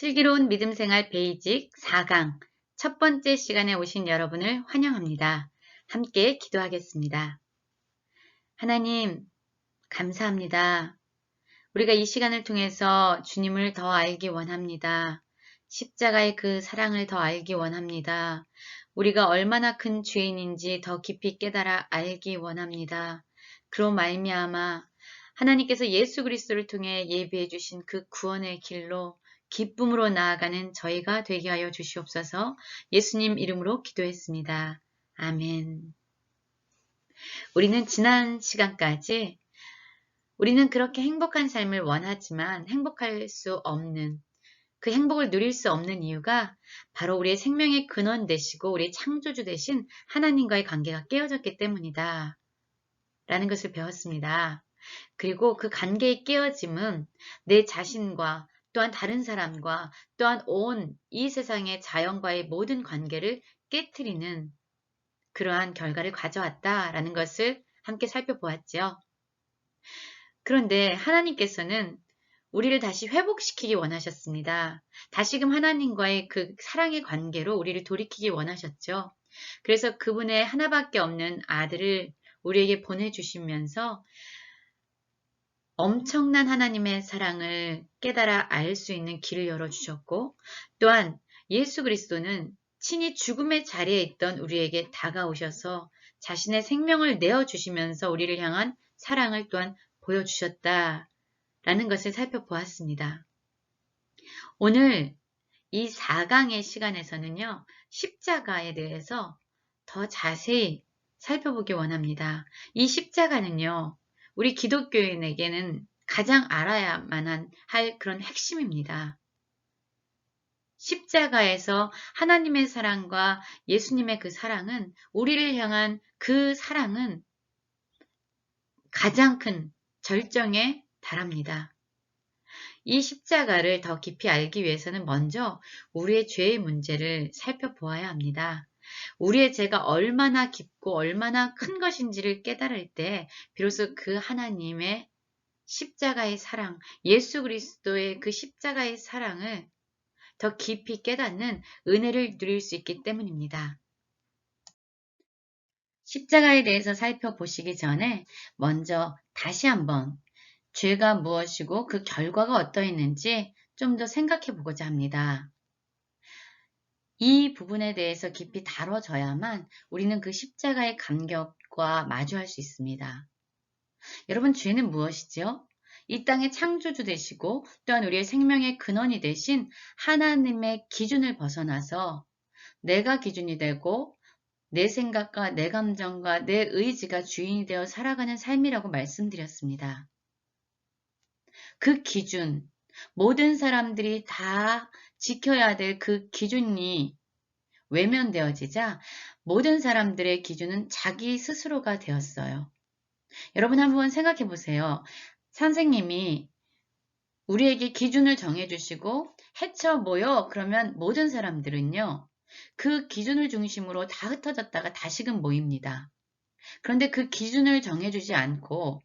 슬기로운 믿음 생활 베이직 4강 첫 번째 시간에 오신 여러분을 환영합니다. 함께 기도하겠습니다. 하나님, 감사합니다. 우리가 이 시간을 통해서 주님을 더 알기 원합니다. 십자가의 그 사랑을 더 알기 원합니다. 우리가 얼마나 큰 죄인인지 더 깊이 깨달아 알기 원합니다. 그로 말미암아 하나님께서 예수 그리스도를 통해 예비해 주신 그 구원의 길로 기쁨으로 나아가는 저희가 되게 하여 주시옵소서. 예수님 이름으로 기도했습니다. 아멘. 우리는 지난 시간까지 우리는 그렇게 행복한 삶을 원하지만 행복할 수 없는, 그 행복을 누릴 수 없는 이유가 바로 우리의 생명의 근원 되시고 우리의 창조주 되신 하나님과의 관계가 깨어졌기 때문이다 라는 것을 배웠습니다. 그리고 그 관계의 깨어짐은 내 자신과 또한 다른 사람과 또한 온 이 세상의 자연과의 모든 관계를 깨트리는 그러한 결과를 가져왔다라는 것을 함께 살펴보았죠. 그런데 하나님께서는 우리를 다시 회복시키기 원하셨습니다. 다시금 하나님과의 그 사랑의 관계로 우리를 돌이키기 원하셨죠. 그래서 그분의 하나밖에 없는 아들을 우리에게 보내주시면서 엄청난 하나님의 사랑을 깨달아 알 수 있는 길을 열어주셨고, 또한 예수 그리스도는 친히 죽음의 자리에 있던 우리에게 다가오셔서 자신의 생명을 내어주시면서 우리를 향한 사랑을 또한 보여주셨다라는 것을 살펴보았습니다. 오늘 이 4강의 시간에서는요, 십자가에 대해서 더 자세히 살펴보기 원합니다. 이 십자가는요, 우리 기독교인에게는 가장 알아야만 할 그런 핵심입니다. 십자가에서 하나님의 사랑과 예수님의 그 사랑은, 우리를 향한 그 사랑은 가장 큰 절정에 달합니다. 이 십자가를 더 깊이 알기 위해서는 먼저 우리의 죄의 문제를 살펴보아야 합니다. 우리의 죄가 얼마나 깊고 얼마나 큰 것인지를 깨달을 때 비로소 그 하나님의 십자가의 사랑, 예수 그리스도의 그 십자가의 사랑을 더 깊이 깨닫는 은혜를 누릴 수 있기 때문입니다. 십자가에 대해서 살펴보시기 전에 먼저 다시 한번 죄가 무엇이고 그 결과가 어떠했는지 좀 더 생각해 보고자 합니다. 이 부분에 대해서 깊이 다뤄져야만 우리는 그 십자가의 감격과 마주할 수 있습니다. 여러분, 죄는 무엇이죠? 이 땅의 창조주 되시고 또한 우리의 생명의 근원이 되신 하나님의 기준을 벗어나서 내가 기준이 되고 내 생각과 내 감정과 내 의지가 주인이 되어 살아가는 삶이라고 말씀드렸습니다. 그 기준, 모든 사람들이 다 지켜야 될 그 기준이 외면되어지자 모든 사람들의 기준은 자기 스스로가 되었어요. 여러분 한번 생각해 보세요. 선생님이 우리에게 기준을 정해주시고 해쳐 모여 그러면 모든 사람들은요. 그 기준을 중심으로 다 흩어졌다가 다시금 모입니다. 그런데 그 기준을 정해주지 않고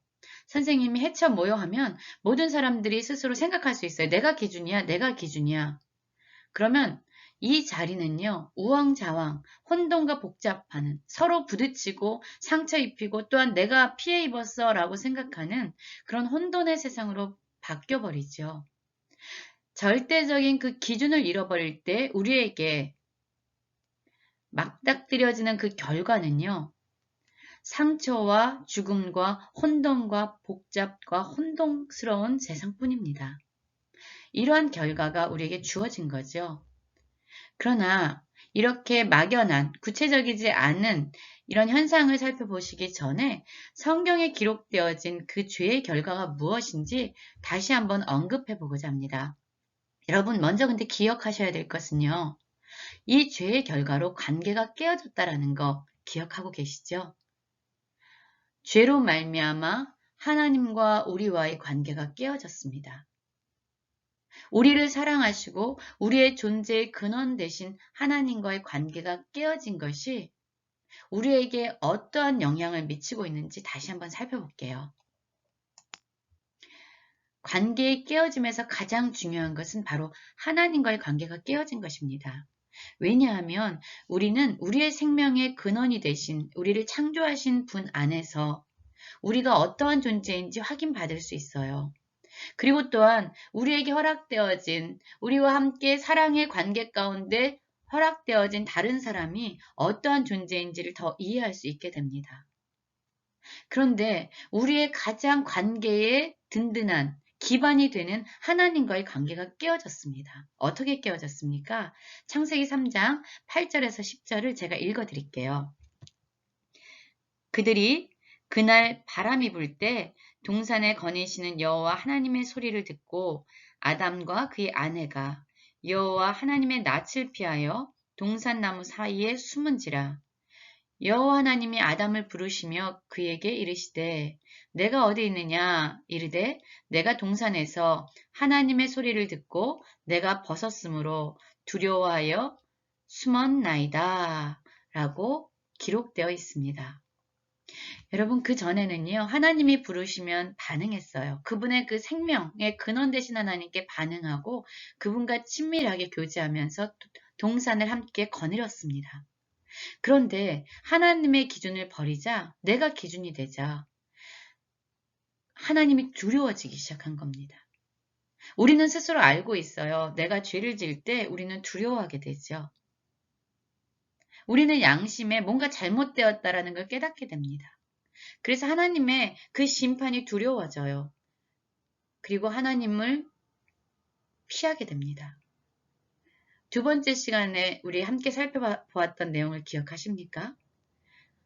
선생님이 해쳐 모여 하면 모든 사람들이 스스로 생각할 수 있어요. 내가 기준이야, 내가 기준이야. 그러면 이 자리는요, 우왕좌왕, 혼돈과 복잡하는, 서로 부딪히고 상처 입히고 또한 내가 피해 입었어 라고 생각하는 그런 혼돈의 세상으로 바뀌어버리죠. 절대적인 그 기준을 잃어버릴 때 우리에게 맞닥뜨려지는 그 결과는요, 상처와 죽음과 혼돈과 복잡과 혼동스러운 세상뿐입니다. 이러한 결과가 우리에게 주어진 거죠. 그러나 이렇게 막연한 구체적이지 않은 이런 현상을 살펴보시기 전에 성경에 기록되어진 그 죄의 결과가 무엇인지 다시 한번 언급해 보고자 합니다. 여러분 먼저 근데 기억하셔야 될 것은요. 이 죄의 결과로 관계가 깨어졌다라는 거 기억하고 계시죠? 죄로 말미암아 하나님과 우리와의 관계가 깨어졌습니다. 우리를 사랑하시고 우리의 존재의 근원 되신 하나님과의 관계가 깨어진 것이 우리에게 어떠한 영향을 미치고 있는지 다시 한번 살펴볼게요. 관계의 깨어짐에서 가장 중요한 것은 바로 하나님과의 관계가 깨어진 것입니다. 왜냐하면 우리는 우리의 생명의 근원이 되신 우리를 창조하신 분 안에서 우리가 어떠한 존재인지 확인받을 수 있어요. 그리고 또한 우리에게 허락되어진 우리와 함께 사랑의 관계 가운데 허락되어진 다른 사람이 어떠한 존재인지를 더 이해할 수 있게 됩니다. 그런데 우리의 가장 관계에 든든한 기반이 되는 하나님과의 관계가 깨어졌습니다. 어떻게 깨어졌습니까? 창세기 3장 8절에서 10절을 제가 읽어드릴게요. 그들이 그날 바람이 불 때 동산에 거니시는 여호와 하나님의 소리를 듣고 아담과 그의 아내가 여호와 하나님의 낯을 피하여 동산나무 사이에 숨은지라. 여호와 하나님이 아담을 부르시며 그에게 이르시되 내가 어디 있느냐 이르되 내가 동산에서 하나님의 소리를 듣고 내가 벗었으므로 두려워하여 숨었나이다 라고 기록되어 있습니다. 여러분, 그 전에는요, 하나님이 부르시면 반응했어요. 그분의 그 생명의 근원 되신 하나님께 반응하고 그분과 친밀하게 교제하면서 동산을 함께 거느렸습니다. 그런데 하나님의 기준을 버리자 내가 기준이 되자 하나님이 두려워지기 시작한 겁니다. 우리는 스스로 알고 있어요. 내가 죄를 지을 때 우리는 두려워하게 되죠. 우리는 양심에 뭔가 잘못되었다라는 걸 깨닫게 됩니다. 그래서 하나님의 그 심판이 두려워져요. 그리고 하나님을 피하게 됩니다. 두 번째 시간에 우리 함께 살펴보았던 내용을 기억하십니까?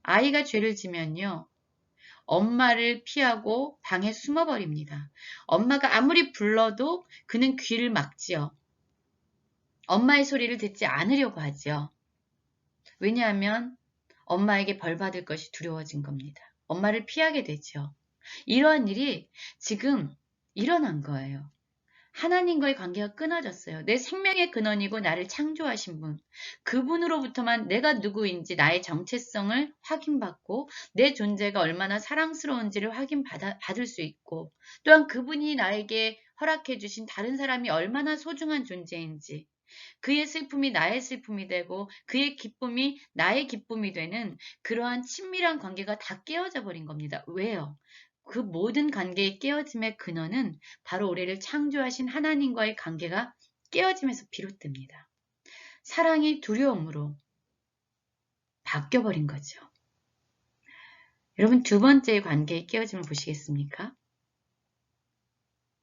아이가 죄를 지면요. 엄마를 피하고 방에 숨어버립니다. 엄마가 아무리 불러도 그는 귀를 막지요. 엄마의 소리를 듣지 않으려고 하지요. 왜냐하면 엄마에게 벌 받을 것이 두려워진 겁니다. 엄마를 피하게 되죠. 이러한 일이 지금 일어난 거예요. 하나님과의 관계가 끊어졌어요. 내 생명의 근원이고 나를 창조하신 분, 그분으로부터만 내가 누구인지 나의 정체성을 확인받고 내 존재가 얼마나 사랑스러운지를 확인받을 수 있고 또한 그분이 나에게 허락해 주신 다른 사람이 얼마나 소중한 존재인지 그의 슬픔이 나의 슬픔이 되고 그의 기쁨이 나의 기쁨이 되는 그러한 친밀한 관계가 다 깨어져 버린 겁니다. 왜요? 그 모든 관계의 깨어짐의 근원은 바로 우리를 창조하신 하나님과의 관계가 깨어짐에서 비롯됩니다. 사랑이 두려움으로 바뀌어버린 거죠. 여러분, 두 번째의 관계의 깨어짐을 보시겠습니까?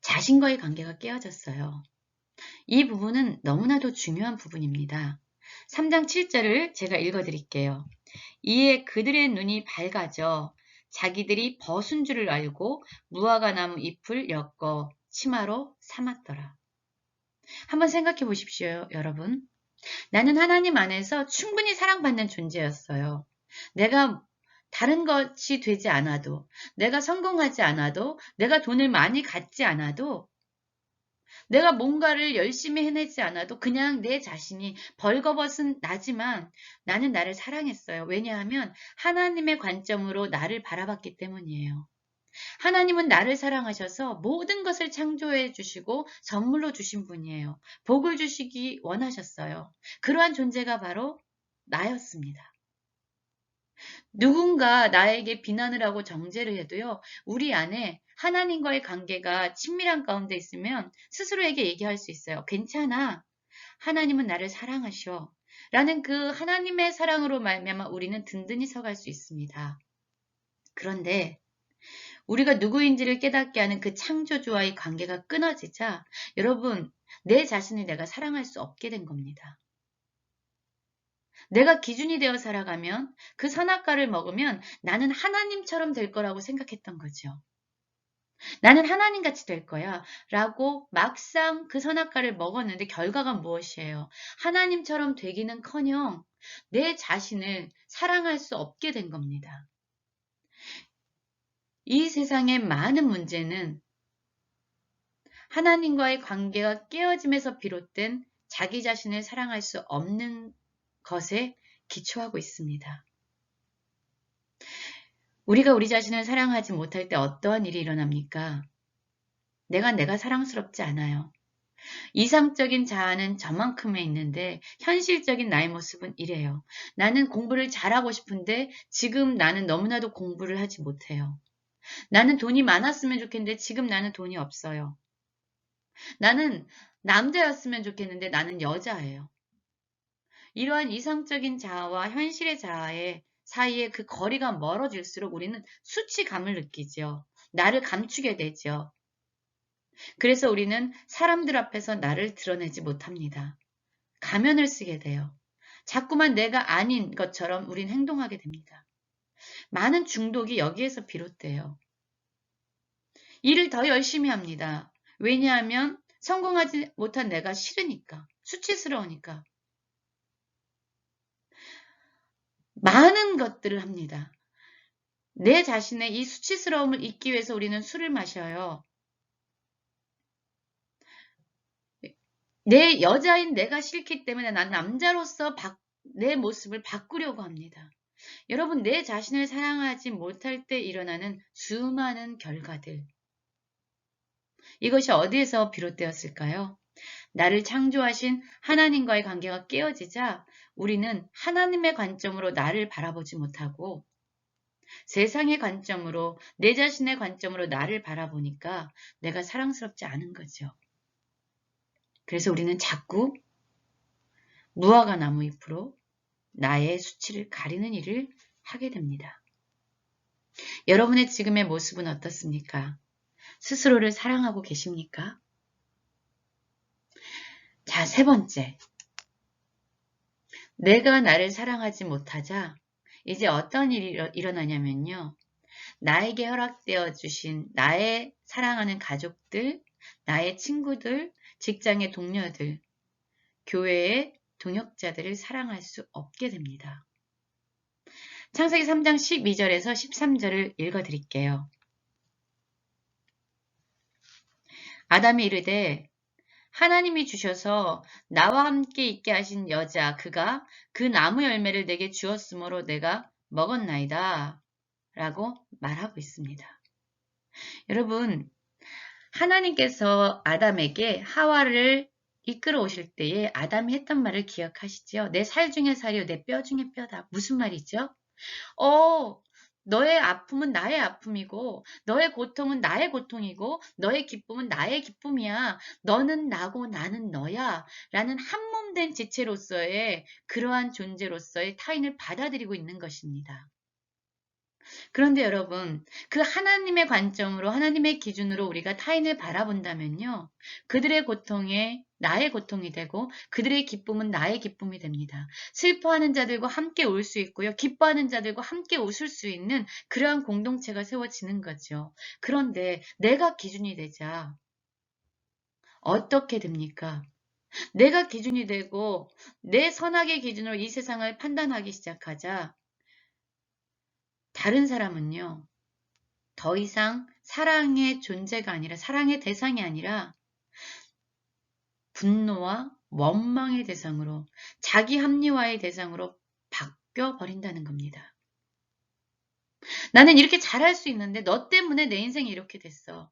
자신과의 관계가 깨어졌어요. 이 부분은 너무나도 중요한 부분입니다. 3장 7절을 제가 읽어드릴게요. 이에 그들의 눈이 밝아져 자기들이 벗은 줄을 알고 무화과 나무 잎을 엮어 치마로 삼았더라. 한번 생각해 보십시오, 여러분. 나는 하나님 안에서 충분히 사랑받는 존재였어요. 내가 다른 것이 되지 않아도, 내가 성공하지 않아도, 내가 돈을 많이 갖지 않아도, 내가 뭔가를 열심히 해내지 않아도 그냥 내 자신이 벌거벗은 나지만 나는 나를 사랑했어요. 왜냐하면 하나님의 관점으로 나를 바라봤기 때문이에요. 하나님은 나를 사랑하셔서 모든 것을 창조해 주시고 선물로 주신 분이에요. 복을 주시기 원하셨어요. 그러한 존재가 바로 나였습니다. 누군가 나에게 비난을 하고 정죄를 해도요, 우리 안에 하나님과의 관계가 친밀한 가운데 있으면 스스로에게 얘기할 수 있어요. 괜찮아. 하나님은 나를 사랑하셔. 라는 그 하나님의 사랑으로 말미암아 우리는 든든히 서갈 수 있습니다. 그런데 우리가 누구인지를 깨닫게 하는 그 창조주와의 관계가 끊어지자 여러분, 내 자신을 내가 사랑할 수 없게 된 겁니다. 내가 기준이 되어 살아가면 그 선악과를 먹으면 나는 하나님처럼 될 거라고 생각했던 거죠. 나는 하나님같이 될 거야 라고 막상 그 선악과를 먹었는데 결과가 무엇이에요? 하나님처럼 되기는커녕 내 자신을 사랑할 수 없게 된 겁니다. 이 세상의 많은 문제는 하나님과의 관계가 깨어짐에서 비롯된 자기 자신을 사랑할 수 없는 것에 기초하고 있습니다. 우리가 우리 자신을 사랑하지 못할 때 어떠한 일이 일어납니까? 내가 사랑스럽지 않아요. 이상적인 자아는 저만큼에 있는데 현실적인 나의 모습은 이래요. 나는 공부를 잘하고 싶은데 지금 나는 너무나도 공부를 하지 못해요. 나는 돈이 많았으면 좋겠는데 지금 나는 돈이 없어요. 나는 남자였으면 좋겠는데 나는 여자예요. 이러한 이상적인 자아와 현실의 자아의 사이에 그 거리가 멀어질수록 우리는 수치감을 느끼죠. 나를 감추게 되죠. 그래서 우리는 사람들 앞에서 나를 드러내지 못합니다. 가면을 쓰게 돼요. 자꾸만 내가 아닌 것처럼 우린 행동하게 됩니다. 많은 중독이 여기에서 비롯돼요. 일을 더 열심히 합니다. 왜냐하면 성공하지 못한 내가 싫으니까, 수치스러우니까. 많은 것들을 합니다. 내 자신의 이 수치스러움을 잊기 위해서 우리는 술을 마셔요. 내 여자인 내가 싫기 때문에 난 남자로서 내 모습을 바꾸려고 합니다. 여러분, 내 자신을 사랑하지 못할 때 일어나는 수많은 결과들. 이것이 어디에서 비롯되었을까요? 나를 창조하신 하나님과의 관계가 깨어지자 우리는 하나님의 관점으로 나를 바라보지 못하고 세상의 관점으로, 내 자신의 관점으로 나를 바라보니까 내가 사랑스럽지 않은 거죠. 그래서 우리는 자꾸 무화과 나무 잎으로 나의 수치를 가리는 일을 하게 됩니다. 여러분의 지금의 모습은 어떻습니까? 스스로를 사랑하고 계십니까? 자, 세 번째. 내가 나를 사랑하지 못하자 이제 어떤 일이 일어나냐면요. 나에게 허락되어 주신 나의 사랑하는 가족들, 나의 친구들, 직장의 동료들, 교회의 동역자들을 사랑할 수 없게 됩니다. 창세기 3장 12절에서 13절을 읽어드릴게요. 아담이 이르되 하나님이 주셔서 나와 함께 있게 하신 여자 그가 그 나무 열매를 내게 주었으므로 내가 먹었나이다 라고 말하고 있습니다. 여러분, 하나님께서 아담에게 하와를 이끌어 오실 때에 아담이 했던 말을 기억하시죠? 내 살 중에 살이요 내 뼈 중에 뼈다. 무슨 말이죠? 너의 아픔은 나의 아픔이고 너의 고통은 나의 고통이고 너의 기쁨은 나의 기쁨이야. 너는 나고 나는 너야. 라는 한몸된 지체로서의 그러한 존재로서의 타인을 받아들이고 있는 것입니다. 그런데 여러분, 그 하나님의 관점으로 하나님의 기준으로 우리가 타인을 바라본다면요. 그들의 고통에 나의 고통이 되고 그들의 기쁨은 나의 기쁨이 됩니다. 슬퍼하는 자들과 함께 울 수 있고요. 기뻐하는 자들과 함께 웃을 수 있는 그러한 공동체가 세워지는 거죠. 그런데 내가 기준이 되자 어떻게 됩니까? 내가 기준이 되고 내 선악의 기준으로 이 세상을 판단하기 시작하자 다른 사람은요. 더 이상 사랑의 존재가 아니라 사랑의 대상이 아니라 분노와 원망의 대상으로 자기 합리화의 대상으로 바뀌어 버린다는 겁니다. 나는 이렇게 잘할 수 있는데 너 때문에 내 인생이 이렇게 됐어.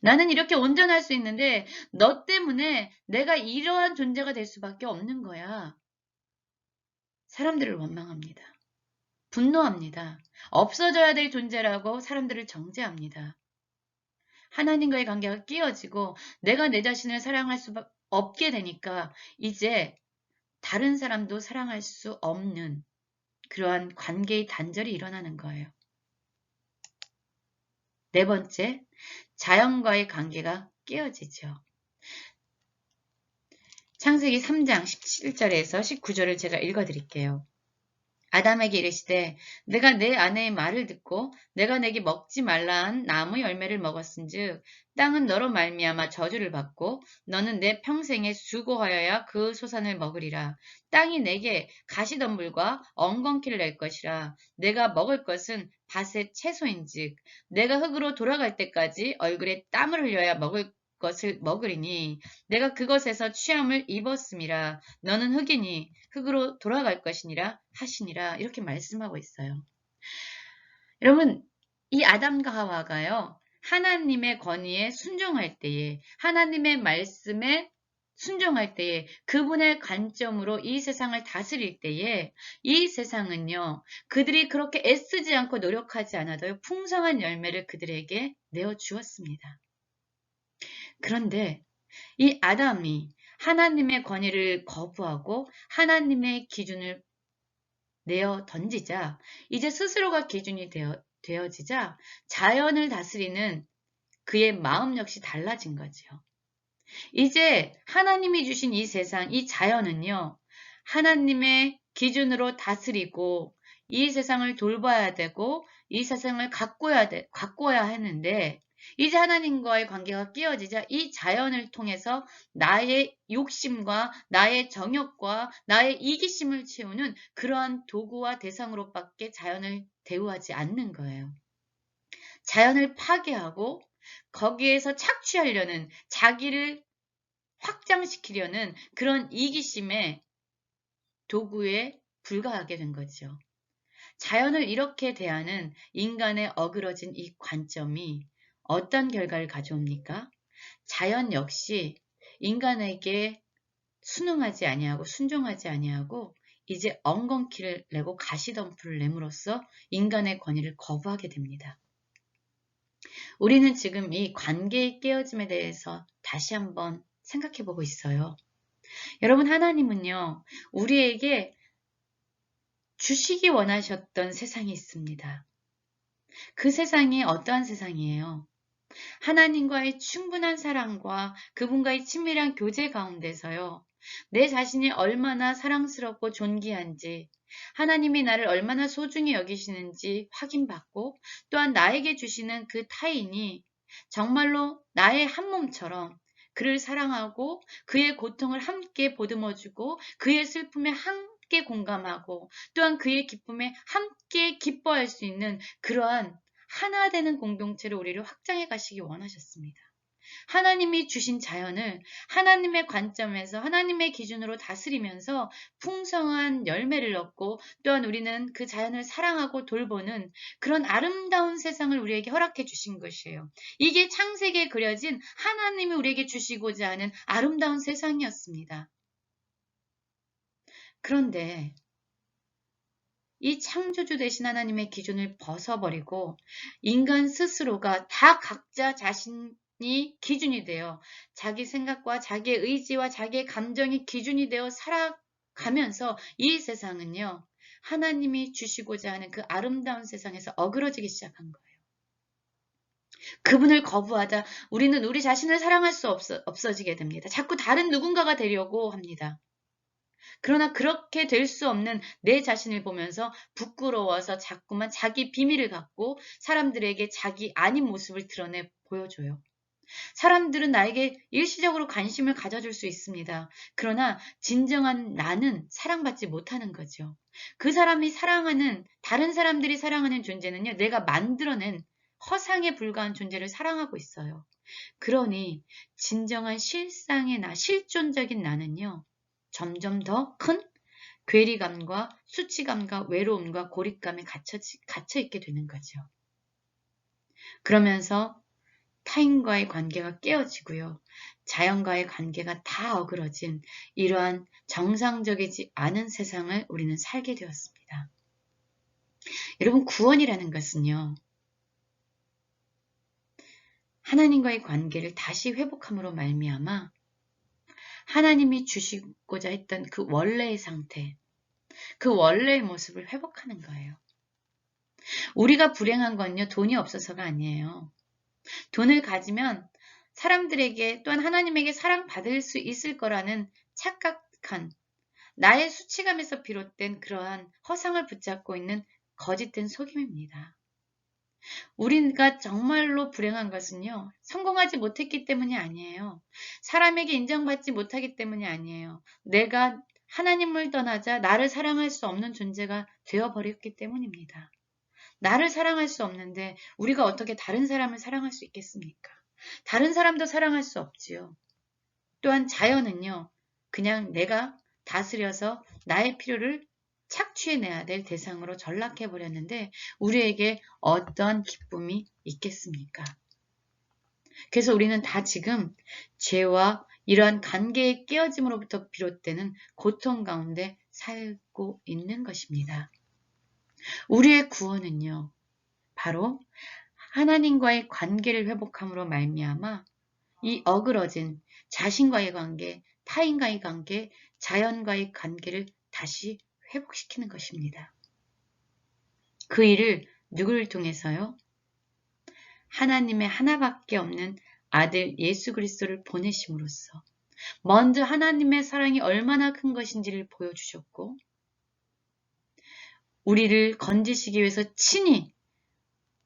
나는 이렇게 온전할 수 있는데 너 때문에 내가 이러한 존재가 될 수밖에 없는 거야. 사람들을 원망합니다. 분노합니다. 없어져야 될 존재라고 사람들을 정죄합니다. 하나님과의 관계가 끼어지고 내가 내 자신을 사랑할 수 없게 되니까 이제 다른 사람도 사랑할 수 없는 그러한 관계의 단절이 일어나는 거예요. 네 번째, 자연과의 관계가 깨어지죠. 창세기 3장 17절에서 19절을 제가 읽어드릴게요. 아담에게 이르시되 내가 내 아내의 말을 듣고 내가 내게 먹지 말라 한 나무 열매를 먹었은즉 땅은 너로 말미암아 저주를 받고 너는 내 평생에 수고하여야 그 소산을 먹으리라. 땅이 내게 가시덤불과 엉겅퀴를 낼 것이라. 내가 먹을 것은 밭의 채소인즉 내가 흙으로 돌아갈 때까지 얼굴에 땀을 흘려야 먹을 것을 먹으리니 내가 그것에서 취함을 입었음이라. 너는 흙이니 흙으로 돌아갈 것이니라 하시니라. 이렇게 말씀하고 있어요. 여러분, 이 아담과 하와가요. 하나님의 권위에 순종할 때에, 하나님의 말씀에 순종할 때에, 그분의 관점으로 이 세상을 다스릴 때에 이 세상은요, 그들이 그렇게 애쓰지 않고 노력하지 않아도 풍성한 열매를 그들에게 내어 주었습니다. 그런데 이 아담이 하나님의 권위를 거부하고 하나님의 기준을 내어 던지자, 이제 스스로가 기준이 되어지자 자연을 다스리는 그의 마음 역시 달라진 거죠. 이제 하나님이 주신 이 세상, 이 자연은요, 하나님의 기준으로 다스리고 이 세상을 돌봐야 되고 이 세상을 가꿔야 하는데, 이제 하나님과의 관계가 깨어지자 이 자연을 통해서 나의 욕심과 나의 정욕과 나의 이기심을 채우는 그러한 도구와 대상으로밖에 자연을 대우하지 않는 거예요. 자연을 파괴하고 거기에서 착취하려는, 자기를 확장시키려는 그런 이기심의 도구에 불과하게 된 거죠. 자연을 이렇게 대하는 인간의 어그러진 이 관점이 어떤 결과를 가져옵니까? 자연 역시 인간에게 순응하지 아니하고 순종하지 아니하고 이제 엉겅퀴를 내고 가시덤불을 내므로써 인간의 권위를 거부하게 됩니다. 우리는 지금 이 관계의 깨어짐에 대해서 다시 한번 생각해 보고 있어요. 여러분, 하나님은요, 우리에게 주시기 원하셨던 세상이 있습니다. 그 세상이 어떠한 세상이에요? 하나님과의 충분한 사랑과 그분과의 친밀한 교제 가운데서요, 내 자신이 얼마나 사랑스럽고 존귀한지, 하나님이 나를 얼마나 소중히 여기시는지 확인받고, 또한 나에게 주시는 그 타인이 정말로 나의 한 몸처럼 그를 사랑하고 그의 고통을 함께 보듬어주고 그의 슬픔에 함께 공감하고 또한 그의 기쁨에 함께 기뻐할 수 있는 그러한 하나 되는 공동체를 우리를 확장해 가시기 원하셨습니다. 하나님이 주신 자연을 하나님의 관점에서 하나님의 기준으로 다스리면서 풍성한 열매를 얻고 또한 우리는 그 자연을 사랑하고 돌보는 그런 아름다운 세상을 우리에게 허락해 주신 것이에요. 이게 창세기에 그려진 하나님이 우리에게 주시고자 하는 아름다운 세상이었습니다. 그런데 이 창조주 되신 하나님의 기준을 벗어버리고 인간 스스로가 다 각자 자신이 기준이 되어 자기 생각과 자기의 의지와 자기의 감정이 기준이 되어 살아가면서 이 세상은요, 하나님이 주시고자 하는 그 아름다운 세상에서 어그러지기 시작한 거예요. 그분을 거부하자 우리는 우리 자신을 사랑할 수 없어지게 됩니다. 자꾸 다른 누군가가 되려고 합니다. 그러나 그렇게 될 수 없는 내 자신을 보면서 부끄러워서 자꾸만 자기 비밀을 갖고 사람들에게 자기 아닌 모습을 드러내 보여줘요. 사람들은 나에게 일시적으로 관심을 가져줄 수 있습니다. 그러나 진정한 나는 사랑받지 못하는 거죠. 그 사람이 사랑하는, 다른 사람들이 사랑하는 존재는요, 내가 만들어낸 허상에 불과한 존재를 사랑하고 있어요. 그러니 진정한 실상의 나, 실존적인 나는요, 점점 더 큰 괴리감과 수치감과 외로움과 고립감에 갇혀 있게 되는 거죠. 그러면서 타인과의 관계가 깨어지고요. 자연과의 관계가 다 어그러진 이러한 정상적이지 않은 세상을 우리는 살게 되었습니다. 여러분, 구원이라는 것은요, 하나님과의 관계를 다시 회복함으로 말미암아 하나님이 주시고자 했던 그 원래의 상태, 그 원래의 모습을 회복하는 거예요. 우리가 불행한 건요, 돈이 없어서가 아니에요. 돈을 가지면 사람들에게 또한 하나님에게 사랑받을 수 있을 거라는 착각한 나의 수치감에서 비롯된 그러한 허상을 붙잡고 있는 거짓된 속임입니다. 우리가 정말로 불행한 것은요, 성공하지 못했기 때문이 아니에요. 사람에게 인정받지 못하기 때문이 아니에요. 내가 하나님을 떠나자 나를 사랑할 수 없는 존재가 되어버렸기 때문입니다. 나를 사랑할 수 없는데 우리가 어떻게 다른 사람을 사랑할 수 있겠습니까? 다른 사람도 사랑할 수 없지요. 또한 자연은요, 그냥 내가 다스려서 나의 필요를 착취해내야 될 대상으로 전락해버렸는데 우리에게 어떤 기쁨이 있겠습니까? 그래서 우리는 다 지금 죄와 이러한 관계의 깨어짐으로부터 비롯되는 고통 가운데 살고 있는 것입니다. 우리의 구원은요, 바로 하나님과의 관계를 회복함으로 말미암아 이 어그러진 자신과의 관계, 타인과의 관계, 자연과의 관계를 다시 회복시키는 것입니다. 그 일을 누구를 통해서요? 하나님의 하나밖에 없는 아들 예수 그리스도를 보내심으로써 먼저 하나님의 사랑이 얼마나 큰 것인지를 보여주셨고, 우리를 건지시기 위해서 친히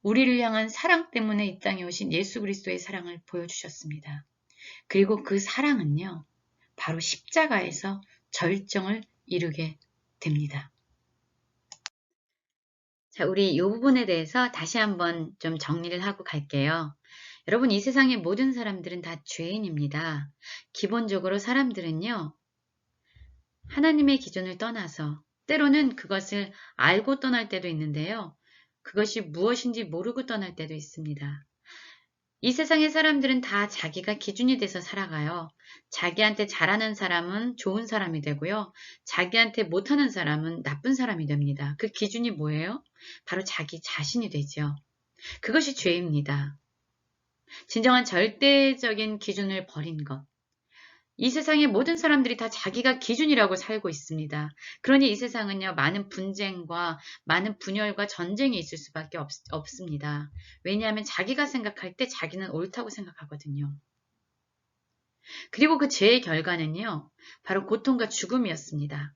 우리를 향한 사랑 때문에 이 땅에 오신 예수 그리스도의 사랑을 보여주셨습니다. 그리고 그 사랑은요, 바로 십자가에서 절정을 이루게 됩니다. 자, 우리 이 부분에 대해서 다시 한번 좀 정리를 하고 갈게요. 여러분, 이 세상의 모든 사람들은 다 죄인입니다. 기본적으로 사람들은요, 하나님의 기준을 떠나서 때로는 그것을 알고 떠날 때도 있는데요. 그것이 무엇인지 모르고 떠날 때도 있습니다. 이 세상의 사람들은 다 자기가 기준이 돼서 살아가요. 자기한테 잘하는 사람은 좋은 사람이 되고요. 자기한테 못하는 사람은 나쁜 사람이 됩니다. 그 기준이 뭐예요? 바로 자기 자신이 되죠. 그것이 죄입니다. 진정한 절대적인 기준을 버린 것. 이 세상의 모든 사람들이 다 자기가 기준이라고 살고 있습니다. 그러니 이 세상은요, 많은 분쟁과 많은 분열과 전쟁이 있을 수밖에 없습니다. 왜냐하면 자기가 생각할 때 자기는 옳다고 생각하거든요. 그리고 그 죄의 결과는요, 바로 고통과 죽음이었습니다.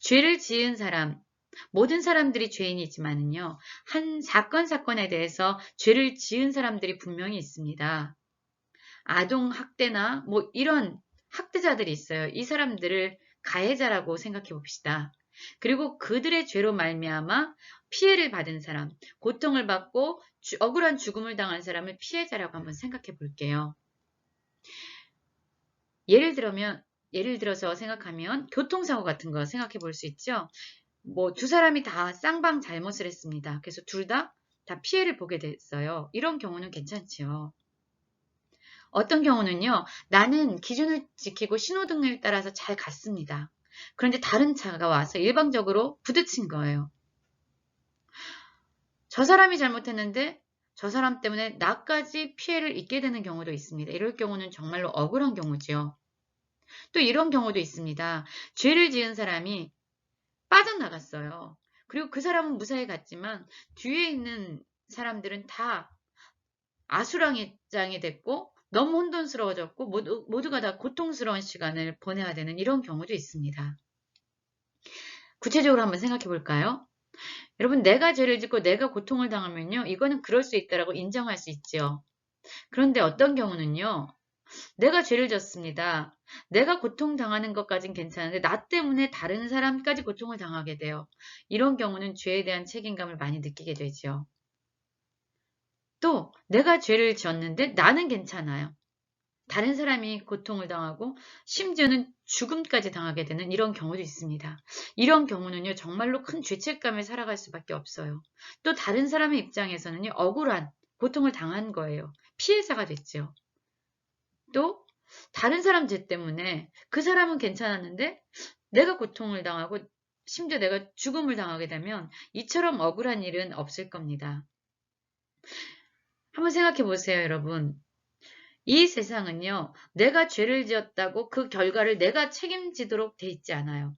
죄를 지은 사람, 모든 사람들이 죄인이지만은요, 한 사건에 대해서 죄를 지은 사람들이 분명히 있습니다. 아동 학대나 뭐 이런 학대자들이 있어요. 이 사람들을 가해자라고 생각해 봅시다. 그리고 그들의 죄로 말미암아 피해를 받은 사람, 고통을 받고 억울한 죽음을 당한 사람을 피해자라고 한번 생각해 볼게요. 예를 들어서 생각하면 교통사고 같은 거 생각해 볼 수 있죠. 뭐 두 사람이 다 쌍방 잘못을 했습니다. 그래서 둘 다 피해를 보게 됐어요. 이런 경우는 괜찮지요. 어떤 경우는요, 나는 기준을 지키고 신호등을 따라서 잘 갔습니다. 그런데 다른 차가 와서 일방적으로 부딪힌 거예요. 저 사람이 잘못했는데 저 사람 때문에 나까지 피해를 입게 되는 경우도 있습니다. 이럴 경우는 정말로 억울한 경우죠. 또 이런 경우도 있습니다. 죄를 지은 사람이 빠져나갔어요. 그리고 그 사람은 무사히 갔지만 뒤에 있는 사람들은 다 아수라장이 됐고 너무 혼돈스러워졌고 모두가 다 고통스러운 시간을 보내야 되는 이런 경우도 있습니다. 구체적으로 한번 생각해 볼까요? 여러분, 내가 죄를 짓고 내가 고통을 당하면요, 이거는 그럴 수 있다라고 인정할 수 있죠. 그런데 어떤 경우는요, 내가 죄를 졌습니다. 내가 고통당하는 것까진 괜찮은데 나 때문에 다른 사람까지 고통을 당하게 돼요. 이런 경우는 죄에 대한 책임감을 많이 느끼게 되죠. 또 내가 죄를 지었는데 나는 괜찮아요. 다른 사람이 고통을 당하고 심지어는 죽음까지 당하게 되는 이런 경우도 있습니다. 이런 경우는요, 정말로 큰 죄책감을 살아갈 수밖에 없어요. 또 다른 사람의 입장에서는요, 억울한 고통을 당한 거예요. 피해자가 됐죠. 또 다른 사람 죄 때문에 그 사람은 괜찮았는데 내가 고통을 당하고 심지어 내가 죽음을 당하게 되면 이처럼 억울한 일은 없을 겁니다. 한번 생각해 보세요, 여러분. 이 세상은요, 내가 죄를 지었다고 그 결과를 내가 책임지도록 돼 있지 않아요.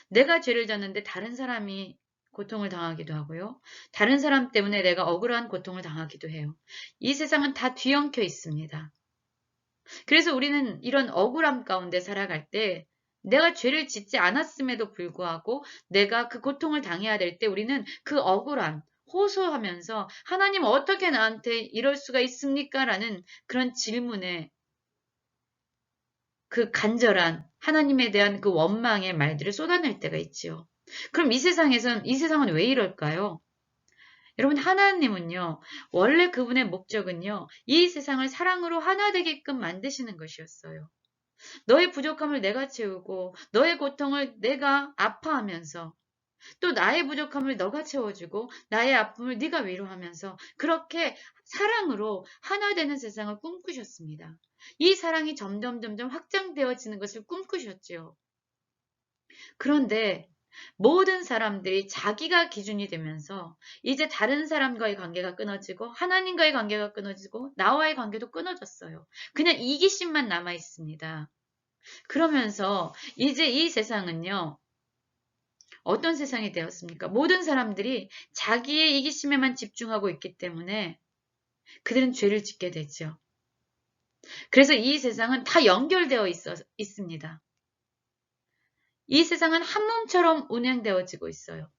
내가 죄를 졌는데 다른 사람이 고통을 당하기도 하고요. 다른 사람 때문에 내가 억울한 고통을 당하기도 해요. 이 세상은 다 뒤엉켜 있습니다. 그래서 우리는 이런 억울함 가운데 살아갈 때 내가 죄를 짓지 않았음에도 불구하고 내가 그 고통을 당해야 될 때 우리는 그 억울함, 호소하면서 하나님 어떻게 나한테 이럴 수가 있습니까? 라는 그런 질문에 그 간절한 하나님에 대한 그 원망의 말들을 쏟아낼 때가 있지요. 그럼 이 세상은 왜 이럴까요? 여러분, 하나님은요, 원래 그분의 목적은요, 이 세상을 사랑으로 하나 되게끔 만드시는 것이었어요. 너의 부족함을 내가 채우고, 너의 고통을 내가 아파하면서, 또 나의 부족함을 너가 채워주고 나의 아픔을 네가 위로하면서 그렇게 사랑으로 하나 되는 세상을 꿈꾸셨습니다. 이 사랑이 점점 확장되어지는 것을 꿈꾸셨지요. 그런데 모든 사람들이 자기가 기준이 되면서 이제 다른 사람과의 관계가 끊어지고 하나님과의 관계가 끊어지고 나와의 관계도 끊어졌어요. 그냥 이기심만 남아 있습니다. 그러면서 이제 이 세상은요, 어떤 세상이 되었습니까? 모든 사람들이 자기의 이기심에만 집중하고 있기 때문에 그들은 죄를 짓게 되죠. 그래서 이 세상은 다 연결되어 있습니다. 이 세상은 한 몸처럼 운행되어지고 있어요.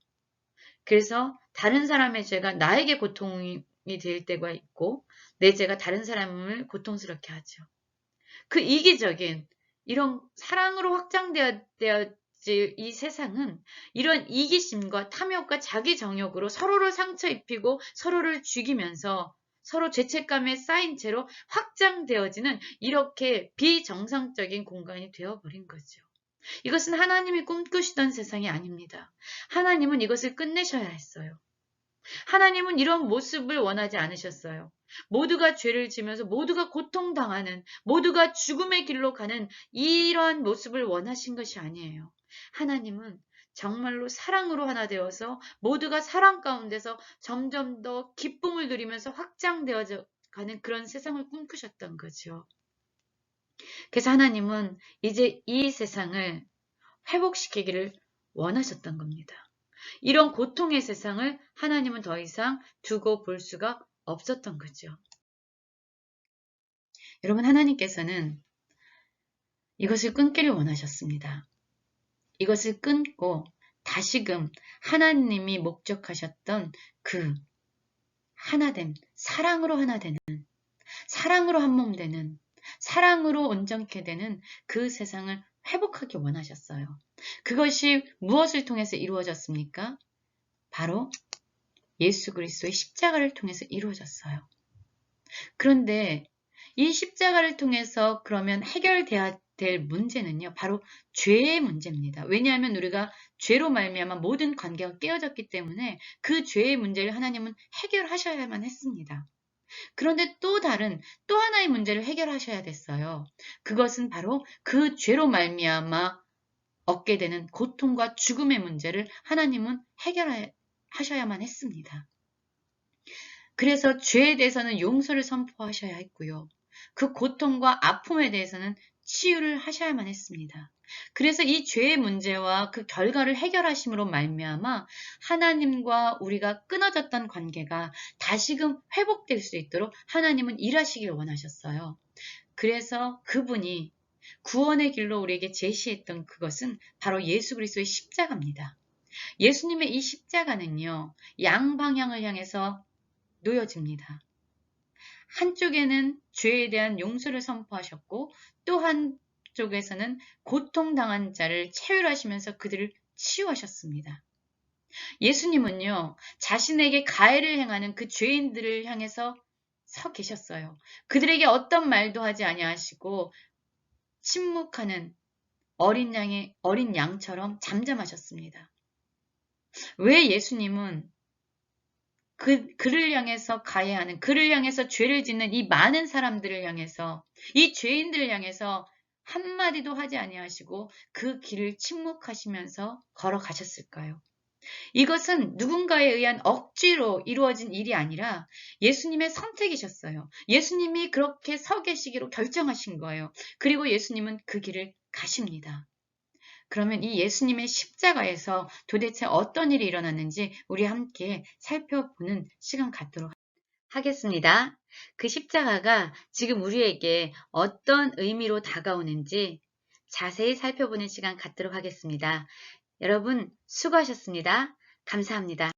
그래서 다른 사람의 죄가 나에게 고통이 될 때가 있고 내 죄가 다른 사람을 고통스럽게 하죠. 그 이기적인 이런 사랑으로 확장되어질 이 세상은 이런 이기심과 탐욕과 자기 정욕으로 서로를 상처 입히고 서로를 죽이면서 서로 죄책감에 쌓인 채로 확장되어지는 이렇게 비정상적인 공간이 되어버린 거죠. 이것은 하나님이 꿈꾸시던 세상이 아닙니다. 하나님은 이것을 끝내셔야 했어요. 하나님은 이런 모습을 원하지 않으셨어요. 모두가 죄를 지면서 모두가 고통당하는, 모두가 죽음의 길로 가는 이러한 모습을 원하신 것이 아니에요. 하나님은 정말로 사랑으로 하나 되어서 모두가 사랑 가운데서 점점 더 기쁨을 누리면서 확장되어 가는 그런 세상을 꿈꾸셨던 거죠. 그래서 하나님은 이제 이 세상을 회복시키기를 원하셨던 겁니다. 이런 고통의 세상을 하나님은 더 이상 두고 볼 수가 없었던 거죠. 여러분, 하나님께서는 이것을 끊기를 원하셨습니다. 이것을 끊고 다시금 하나님이 목적하셨던 그 하나됨, 사랑으로 하나 되는, 사랑으로 한 몸 되는, 사랑으로 온전케 되는 그 세상을 회복하기 원하셨어요. 그것이 무엇을 통해서 이루어졌습니까? 바로 예수 그리스도의 십자가를 통해서 이루어졌어요. 그런데 이 십자가를 통해서 그러면 해결돼야 될 문제는요, 바로 죄의 문제입니다. 왜냐하면 우리가 죄로 말미암아 모든 관계가 깨어졌기 때문에 그 죄의 문제를 하나님은 해결하셔야만 했습니다. 그런데 또 하나의 문제를 해결하셔야 됐어요. 그것은 바로 그 죄로 말미암아 얻게 되는 고통과 죽음의 문제를 하나님은 해결하셔야만 했습니다. 그래서 죄에 대해서는 용서를 선포하셔야 했고요. 그 고통과 아픔에 대해서는 치유를 하셔야만 했습니다. 그래서 이 죄의 문제와 그 결과를 해결하심으로 말미암아 하나님과 우리가 끊어졌던 관계가 다시금 회복될 수 있도록 하나님은 일하시길 원하셨어요. 그래서 그분이 구원의 길로 우리에게 제시했던 그것은 바로 예수 그리스도의 십자가입니다. 예수님의 이 십자가는요, 양방향을 향해서 놓여집니다. 한쪽에는 죄에 대한 용서를 선포하셨고 또 한쪽에서는 고통당한 자를 체휼하시면서 그들을 치유하셨습니다. 예수님은요, 자신에게 가해를 행하는 그 죄인들을 향해서 서 계셨어요. 그들에게 어떤 말도 하지 아니하시고 침묵하는 어린 양처럼 잠잠하셨습니다. 왜 예수님은 그를 향해서 가해하는, 그를 향해서 죄를 짓는 이 많은 사람들을 향해서, 이 죄인들을 향해서 한마디도 하지 아니하시고 그 길을 침묵하시면서 걸어가셨을까요? 이것은 누군가에 의한 억지로 이루어진 일이 아니라 예수님의 선택이셨어요. 예수님이 그렇게 서 계시기로 결정하신 거예요. 그리고 예수님은 그 길을 가십니다. 그러면 이 예수님의 십자가에서 도대체 어떤 일이 일어났는지 우리 함께 살펴보는 시간 갖도록 하겠습니다. 그 십자가가 지금 우리에게 어떤 의미로 다가오는지 자세히 살펴보는 시간 갖도록 하겠습니다. 여러분 수고하셨습니다. 감사합니다.